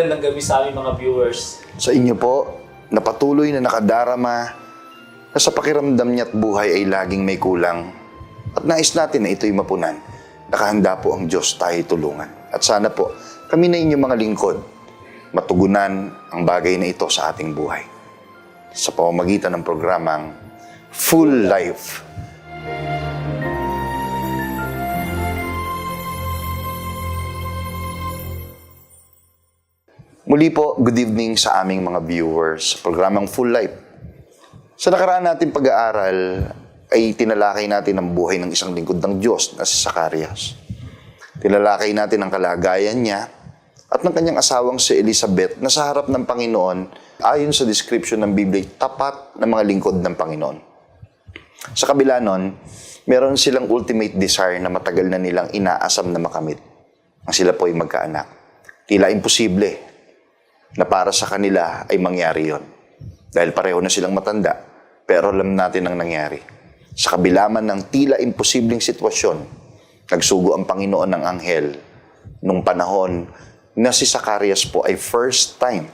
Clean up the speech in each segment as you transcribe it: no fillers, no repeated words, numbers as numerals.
magandang gabi sa aming mga viewers. Sa inyo po, na patuloy na nakadarama na sa pakiramdam niya't buhay ay laging may kulang at nais natin na ito'y mapunan. Nakahanda po ang Diyos tayo tulungan. At sana po, kami na inyong mga lingkod, matugunan ang bagay na ito sa ating buhay. Sa pamamagitan ng programang Full Life. Muli po, good evening sa aming mga viewers sa programang Full Life. Sa nakaraan natin pag-aaral ay tinalakay natin ang buhay ng isang lingkod ng Diyos na si Zacarias. Tinalakay natin ang kalagayan niya at ng kanyang asawang si Elizabeth na sa harap ng Panginoon ayon sa description ng Biblia, tapat na mga lingkod ng Panginoon. Sa kabila nun, meron silang ultimate desire na matagal na nilang inaasam na makamit. Ang sila po ay magkaanak. Tila imposible na para sa kanila ay mangyari yon. Dahil pareho na silang matanda, pero alam natin ang nangyari. Sa kabila man ng tila imposibleng sitwasyon, nagsugo ang Panginoon ng anghel nung panahon na si Zacarias po ay first time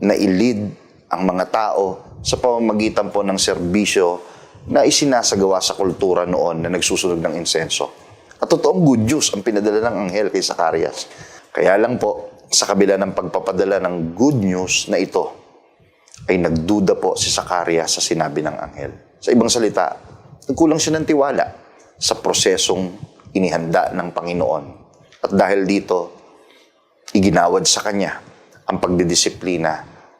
na i-lead ang mga tao sa pamamagitan po ng serbisyo na isinasagawa sa kultura noon na nagsusunog ng insenso. At totoong good news ang pinadala ng anghel kay Zacarias. Kaya lang po, sa kabila ng pagpapadala ng good news na ito, ay nagduda po si Zacarias sa sinabi ng anghel. Sa ibang salita, nagkulang siya ng tiwala sa prosesong inihanda ng Panginoon. At dahil dito, iginawad sa kanya ang pagdidisiplina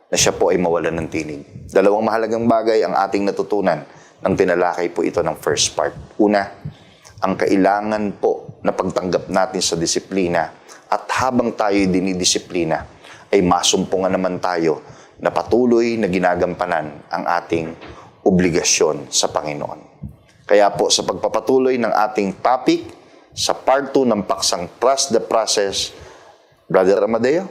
na siya po ay mawalan ng tinig. Dalawang mahalagang bagay ang ating natutunan nang tinalakay po ito ng first part. Una, ang kailangan po na pagtanggap natin sa disiplina at habang tayo'y dinidisiplina, ay masumpungan naman tayo na patuloy na ginagampanan ang ating obligasyon sa Panginoon. Kaya po sa pagpapatuloy ng ating topic, sa part 2 ng paksang Trust the Process, Brother Amadeo?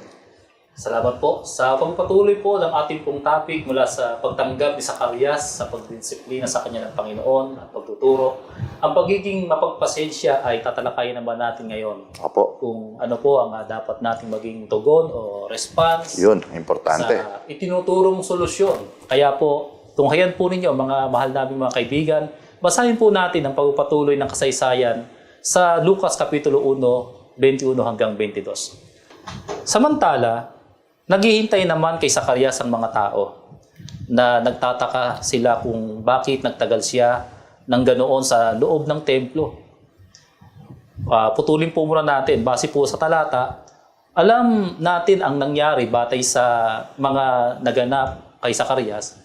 Salamat po sa pagpatuloy po ng ating pong topic mula sa pagtanggap ni Zacarias sa pagdisiplina sa kanya ng Panginoon at pagtuturo. Ang pagiging mapagpasensya ay tatalakayin naman natin ngayon. Opo. Kung ano po ang dapat nating maging tugon o response Yun, importante. sa itinuturong solusyon. Kaya po, tunghayan po ninyo mga mahal naming mga kaibigan, basahin po natin ang pagpapatuloy ng kasaysayan sa Lucas Kapitulo 1, 21 hanggang 22. Samantala, naghihintay naman kay Zacarias ang mga tao na nagtataka sila kung bakit nagtagal siya ng ganoon sa loob ng templo. Putulin po muna natin. Base po sa talata, alam natin ang nangyari batay sa mga naganap kay Zacarias.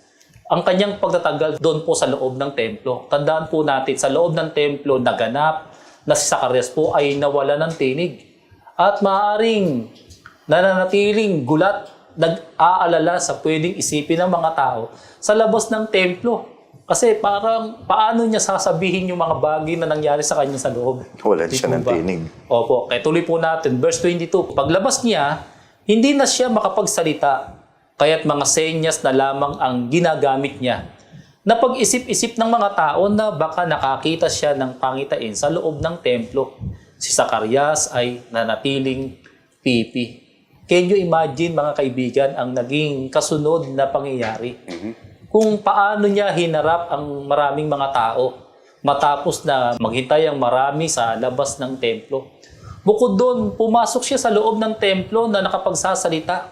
Ang kanyang pagtatagal doon po sa loob ng templo. Tandaan po natin, sa loob ng templo naganap na si Zacarias po ay nawala ng tinig. At maaaring nananatiling gulat, nag-aalala sa pwedeng isipin ng mga tao sa labas ng templo. Kasi parang paano niya sasabihin yung mga bagay na nangyari sa kanya sa loob? Wala siya ng tinig. Opo, kaya tuloy po natin. Verse 22, paglabas niya, hindi na siya makapagsalita, kaya't mga senyas na lamang ang ginagamit niya. Napag-isip-isip ng mga tao na baka nakakita siya ng pangitain sa loob ng templo. Si Zacarias ay nanatiling pipi. Can you imagine, mga kaibigan, ang naging kasunod na pangyayari? Kung paano niya hinarap ang maraming mga tao matapos na maghintay ang marami sa labas ng templo. Bukod doon, pumasok siya sa loob ng templo na nakapagsasalita.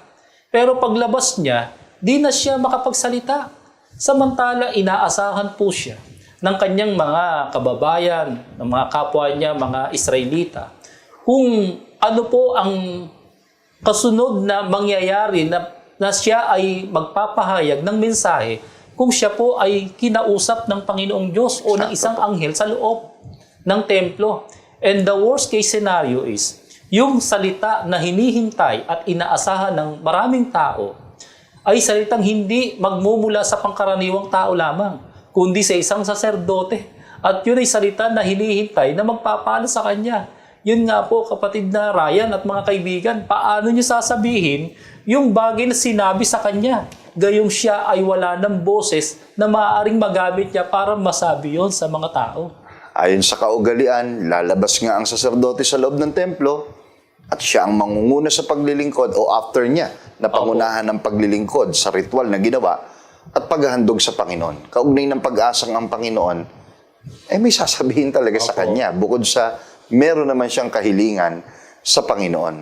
Pero paglabas niya, di na siya makapagsalita. Samantala, inaasahan po siya ng kanyang mga kababayan, ng mga kapwa niya, mga Israelita, kung ano po ang kasunod na mangyayari na siya ay magpapahayag ng mensahe kung siya po ay kinausap ng Panginoong Diyos o ng isang anghel sa loob ng templo. And the worst case scenario is, yung salita na hinihintay at inaasahan ng maraming tao ay salitang hindi magmumula sa pangkaraniwang tao lamang, kundi sa isang saserdote. At yun ay salita na hinihintay na magpapala sa kanya. Yun nga po, kapatid na Ryan at mga kaibigan, paano niyo sasabihin yung bagay na sinabi sa kanya? Gayong siya ay wala ng boses na maaaring magamit niya para masabi yon sa mga tao. Ayon sa kaugalian, lalabas nga ang saserdote sa loob ng templo at siya ang mangunguna sa paglilingkod o after niya na pangunahan ng paglilingkod sa ritual na ginawa at paghahandog sa Panginoon. Kaugnay ng pag-asang ang Panginoon, may sasabihin talaga sa kanya bukod sa meron naman siyang kahilingan sa Panginoon.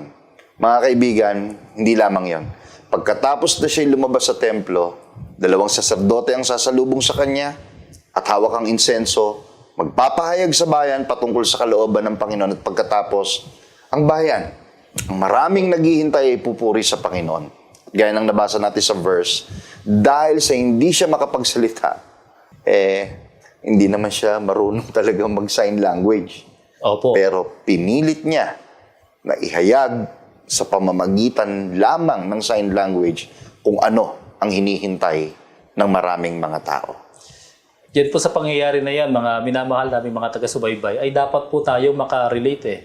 Mga kaibigan, hindi lamang yon. Pagkatapos na siya lumabas sa templo, 2 saserdote ang sasalubong sa kanya at hawak ang insenso, magpapahayag sa bayan patungkol sa kalooban ng Panginoon at pagkatapos, ang bayan, ang maraming naghihintay ay pupuri sa Panginoon. Gaya ng nabasa natin sa verse, dahil sa hindi siya makapagsalita, hindi naman siya marunong talagang mag-sign language. Opo. Pero pinilit niya na ihayag sa pamamagitan lamang ng sign language kung ano ang hinihintay ng maraming mga tao. Yan po sa pangyayari na yan, mga minamahal namin mga taga-subaybay, ay dapat po tayo makarelate eh.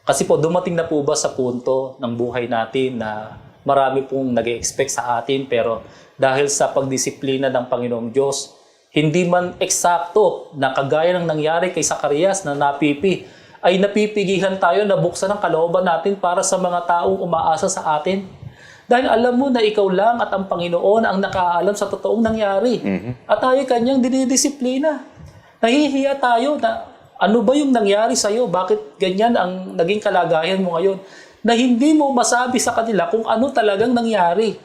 Kasi po dumating na po ba sa punto ng buhay natin na marami pong nag-expect sa atin pero dahil sa pagdisiplina ng Panginoong Diyos, hindi man eksakto na kagaya ng nangyari kay Zacarias na napipi, ay napipigilan tayo na buksan ang kalooban natin para sa mga taong umaasa sa atin. Dahil alam mo na ikaw lang at ang Panginoon ang nakaalam sa totoong nangyari. At tayo kanyang dinidisiplina. Nahihiya tayo na ano ba yung nangyari sa'yo? Bakit ganyan ang naging kalagayan mo ngayon? Na hindi mo masabi sa kanila kung ano talagang nangyari.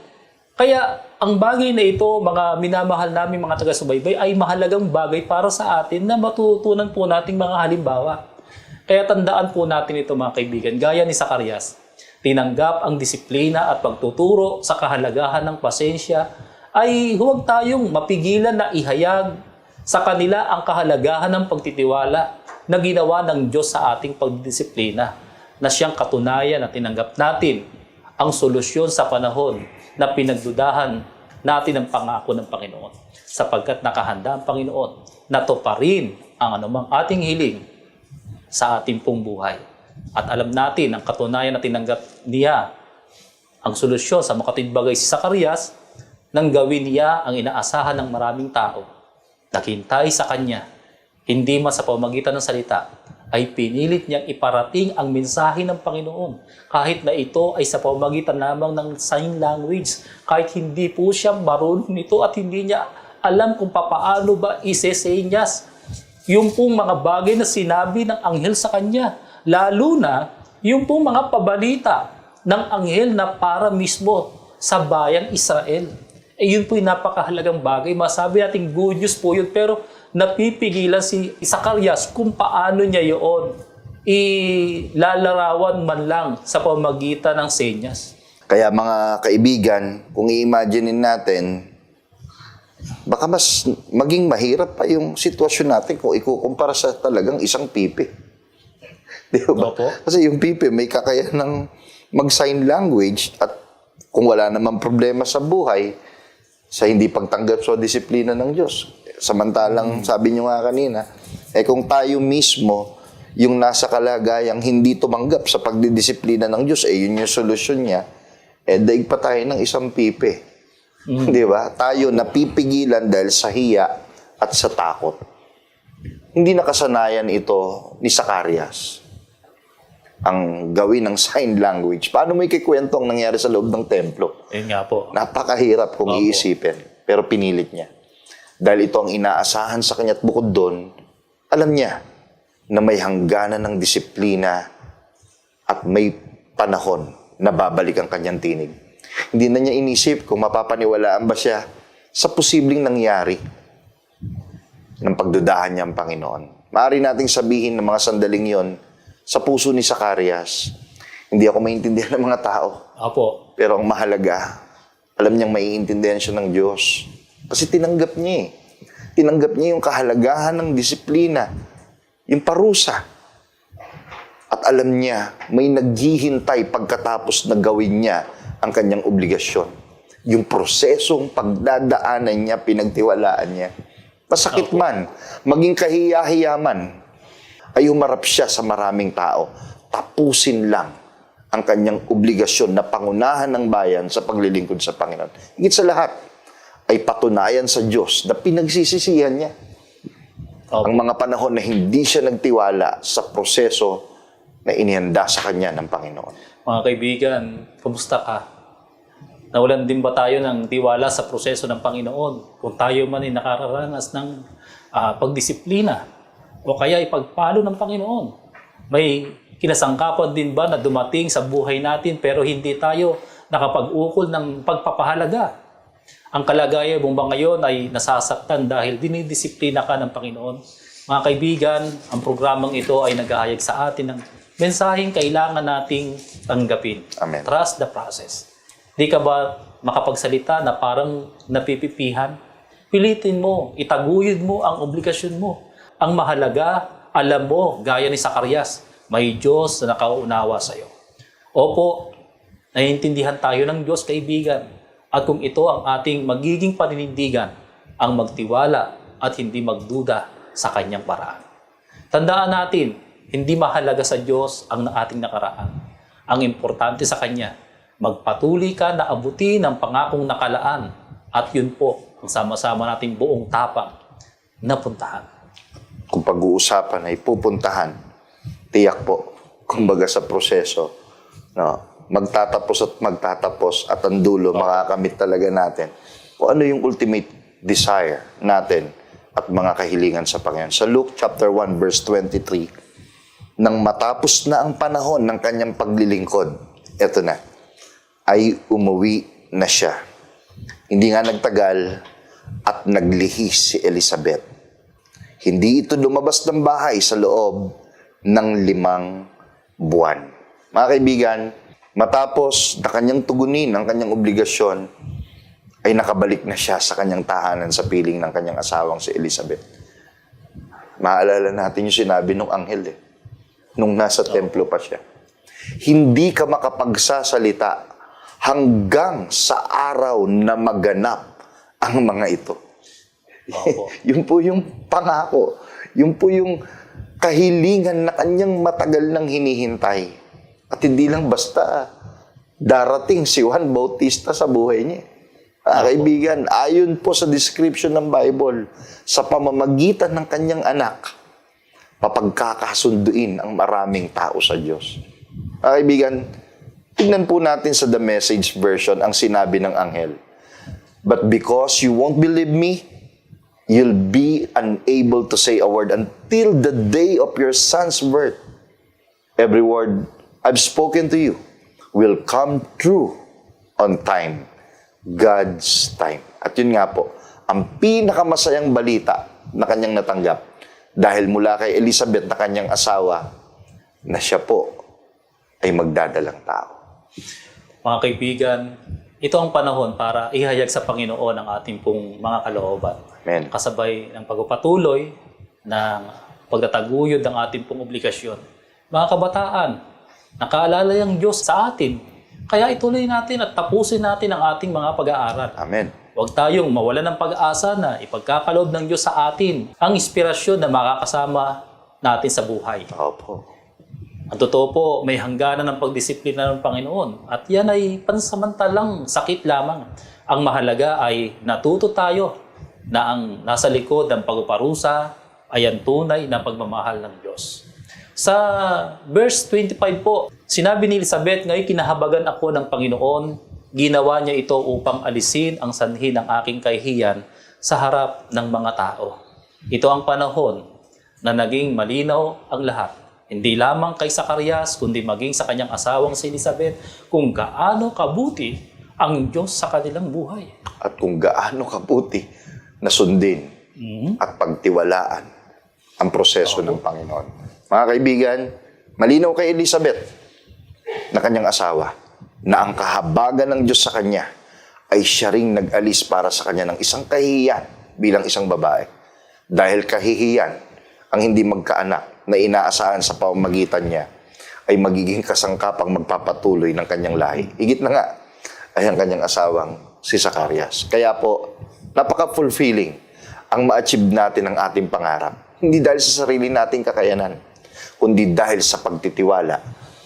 Kaya ang bagay na ito, mga minamahal namin mga taga-subaybay, ay mahalagang bagay para sa atin na matutunan po nating mga halimbawa. Kaya tandaan po natin ito mga kaibigan, gaya ni Zacarias, tinanggap ang disiplina at pagtuturo sa kahalagahan ng pasensya, ay huwag tayong mapigilan na ihayag sa kanila ang kahalagahan ng pagtitiwala na ginawa ng Diyos sa ating pagdisiplina, na siyang katunayan na tinanggap natin ang solusyon sa panahon na pinagdudahan natin ang pangako ng Panginoon, sapagkat nakahanda ang Panginoon na tuparin ang anumang ating hiling sa ating pong buhay. At alam natin ang katunayan na tinanggap niya ang solusyon sa makatidbagay si Zacarias nang gawin niya ang inaasahan ng maraming tao. Naghintay sa kanya, hindi man sa pamamagitan ng salita, ay pinilit niyang iparating ang mensahe ng Panginoon. Kahit na ito ay sa pamamagitan lamang ng sign language, kahit hindi po siya marunong nito at hindi niya alam kung papaano ba isesenyas yung pong mga bagay na sinabi ng anghel sa kanya. Lalo na yung pong mga pabalita ng anghel na para mismo sa bayang Israel. Yun po yung napakahalagang bagay. Masabi natin good news po yun, pero napipigilan si Zacarias kung paano niya yun ilalarawan man lang sa pamagitan ng senyas. Kaya mga kaibigan, kung i-imaginein natin, baka mas maging mahirap pa yung sitwasyon natin kung ikukumpara sa talagang isang pipi. Di ba? Opo. Kasi yung pipi may kakayahan ng mag-sign language at kung wala namang problema sa buhay, sa hindi pagtanggap sa disiplina ng Diyos. Samantalang, sabi nyo nga kanina, kung tayo mismo, yung nasa kalagayang hindi tumanggap sa pagdidisiplina ng Diyos, yun yung solusyon niya, daig pa tayo ng isang pipi. Di ba? Tayo napipigilan dahil sa hiya at sa takot. Hindi nakasanayan ito ni Zacarias ang gawin ng sign language. Paano mo ikikwento ang nangyari sa loob ng templo? Yun nga po. Napakahirap kung Opo. iisipin. Pero pinilit niya. Dahil ito ang inaasahan sa kanya at bukod doon, alam niya na may hangganan ng disiplina at may panahon na babalik ang kanyang tinig. Hindi na niya inisip kung mapapaniwalaan ba siya sa posibleng nangyari ng pagdudahan niya ang Panginoon. Maaari nating sabihin ng mga sandaling yon sa puso ni Zacarias, hindi ako maintindihan ng mga tao. Opo. Pero ang mahalaga, alam niyang maiintindihan siya ng Diyos. Kasi tinanggap niya Tinanggap niya yung kahalagahan ng disiplina, yung parusa. At alam niya, may naghihintay pagkatapos na gawin niya ang kanyang obligasyon. Yung prosesong pagdadaanan niya, pinagtiwalaan niya. Masakit man, maging kahiya-hiya man, ay humarap siya sa maraming tao. Tapusin lang ang kanyang obligasyon na pangunahan ng bayan sa paglilingkod sa Panginoon. Higit sa lahat, ay patunayan sa Diyos na pinagsisisihan niya. Ang mga panahon na hindi siya nagtiwala sa proseso na inihanda sa kanya ng Panginoon. Mga kaibigan, kumusta ka? Nawalan din ba tayo ng tiwala sa proseso ng Panginoon? Kung tayo man ay nakararanas ng pagdisiplina o kaya ipagpalo ng Panginoon. May kinasangkapan din ba na dumating sa buhay natin pero hindi tayo nakapag-ukol ng pagpapahalaga? Ang kalagayan mo ba ngayon ay nasasaktan dahil dinidisiplina ka ng Panginoon? Mga kaibigan, ang programang ito ay naghahayag sa atin ng mensaheng kailangan nating tanggapin. Amen. Trust the process. Di ka ba makapagsalita na parang napipipihan? Pilitin mo, itaguyod mo ang obligasyon mo. Ang mahalaga, alam mo, gaya ni Zacarias, may Diyos na nakaunawa sa iyo. Opo, naiintindihan tayo ng Diyos, kaibigan. At kung ito ang ating magiging paninindigan, ang magtiwala at hindi magduda sa kanyang paraan. Tandaan natin, hindi mahalaga sa Diyos ang ating nakaraan. Ang importante sa Kanya, magpatuloy ka na abutin ang pangakong nakalaan at yun po ang sama-sama nating buong tapang na puntahan. Kung pag-uusapan ay pupuntahan, tiyak po, kumbaga sa proseso, no, magtatapos at ang dulo, makakamit talaga natin kung ano yung ultimate desire natin at mga kahilingan sa Panginoon. Sa Luke chapter 1 verse 23, nang matapos na ang panahon ng kanyang paglilingkod, eto na, ay umuwi na siya. Hindi nga nagtagal at naglihis si Elizabeth. Hindi ito lumabas ng bahay sa loob ng 5 buwan. Mga kaibigan, matapos na kanyang tugunin ang kanyang obligasyon, ay nakabalik na siya sa kanyang tahanan sa piling ng kanyang asawang si Elizabeth. Maalala natin yung sinabi ng anghel nung nasa templo pa siya. Hindi ka makapagsasalita hanggang sa araw na maganap ang mga ito. Yun po yung pangako. Yun po yung kahilingan na kanyang matagal nang hinihintay. At hindi lang basta darating si Juan Bautista sa buhay niya. Kaibigan, ayon po sa description ng Bible, sa pamamagitan ng kanyang anak, papagkakasunduin ang maraming tao sa Diyos. Kaibigan, tingnan po natin sa The Message version ang sinabi ng anghel. But because you won't believe me, you'll be unable to say a word until the day of your son's birth. Every word I've spoken to you will come true on time. God's time. At yun nga po, ang pinakamasayang balita na kanyang natanggap dahil mula kay Elizabeth na kanyang asawa na siya po ay magdadalang tao. Mga kaibigan, ito ang panahon para ihayag sa Panginoon ang ating pong mga kalooban. Amen. Kasabay ng pagpapatuloy ng pagtataguyod ng ating pong obligasyon. Mga kabataan, nakaalala yung Diyos sa atin. Kaya ituloy natin at tapusin natin ang ating mga pag-aaral. Amen. Huwag tayong mawalan ng pag-asa na ipagkakaloob ng Diyos sa atin ang inspirasyon na makakasama natin sa buhay. Opo. Ang totoo po, may hangganan ng pagdisiplina ng Panginoon at yan ay pansamantalang sakit lamang. Ang mahalaga ay natuto tayo na ang nasa likod ng pagpaparusa ay ang tunay na pagmamahal ng Diyos. Sa verse 25 po, sinabi ni Elizabeth, ngayon kinahabagan ako ng Panginoon, ginawa niya ito upang alisin ang sanhi ng aking kahihiyan sa harap ng mga tao. Ito ang panahon na naging malinaw ang lahat. Hindi lamang kay Zacarias, kundi maging sa kanyang asawang si Elizabeth, kung gaano kabuti ang Diyos sa kanilang buhay. At kung gaano kabuti na sundin at pagtiwalaan ang proseso ng Panginoon. Mga kaibigan, malinaw kay Elizabeth na kanyang asawa na ang kahabagan ng Diyos sa kanya ay siya ring nag-alis para sa kanya ng isang kahihiyan bilang isang babae. Dahil kahihiyan ang hindi magkaanak na inaasahan sa pamamagitan niya ay magiging kasangkapang magpapatuloy ng kanyang lahi. Higit na nga ay ang kanyang asawang si Zacarias. Kaya po, napaka-fulfilling ang ma-achieve natin ang ating pangarap. Hindi dahil sa sarili nating kakayanan, kundi dahil sa pagtitiwala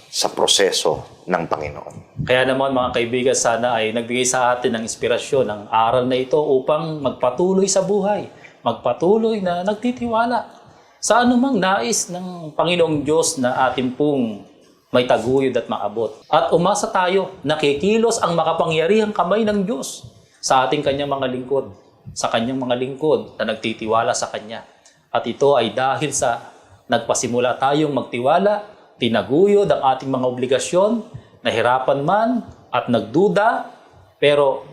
sa proseso ng Panginoon. Kaya naman mga kaibigan, sana ay nagbigay sa atin ng inspirasyon ng aral na ito upang magpatuloy sa buhay, magpatuloy na nagtitiwala sa anumang nais ng Panginoong Diyos na ating pong may taguyod at maabot. At umasa tayo, nakikilos ang makapangyarihang kamay ng Diyos sa ating kanyang mga lingkod, sa kanyang mga lingkod na nagtitiwala sa kanya. At ito ay dahil sa nagpasimula tayong magtiwala, tinaguyod ang ating mga obligasyon, nahirapan man at nagduda, pero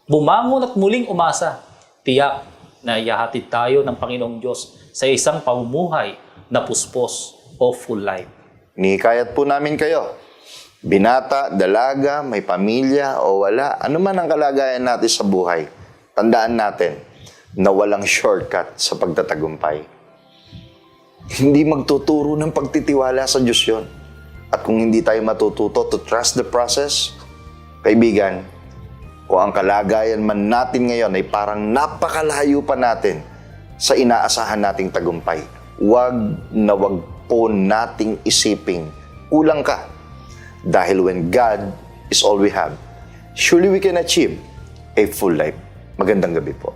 bumangon at muling umasa. Tiyak na ihahatid tayo ng Panginoong Diyos sa isang pamumuhay na puspos o full life. Inikayat po namin kayo. Binata, dalaga, may pamilya o wala, ano man ang kalagayan natin sa buhay, tandaan natin na walang shortcut sa pagtatagumpay. Hindi magtuturo ng pagtitiwala sa Diyos yun. At kung hindi tayo matututo to trust the process, kaibigan, kung ang kalagayan man natin ngayon ay parang napakalayo pa natin sa inaasahan nating tagumpay, wag po nating isiping kulang ka. Dahil when God is all we have, surely we can achieve a full life. Magandang gabi po.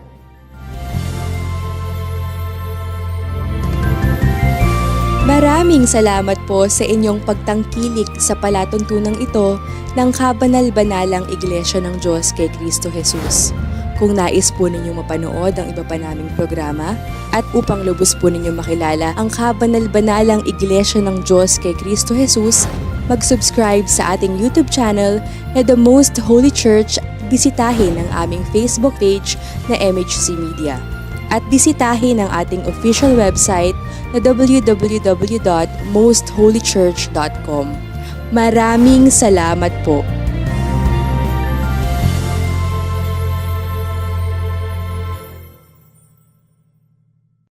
Maraming salamat po sa inyong pagtangkilik sa palatuntunang ito ng Kabanal-Banalang Iglesia ng Diyos kay Kristo Jesus. Kung nais po ninyong mapanood ang iba pa naming programa at upang lubos po ninyong makilala ang Kabanal-Banalang Iglesia ng Diyos kay Kristo Jesus, mag-subscribe sa ating YouTube channel na The Most Holy Church, bisitahin ang aming Facebook page na MHC Media. At bisitahin ang ating official website na www.mostholychurch.com. Maraming salamat po.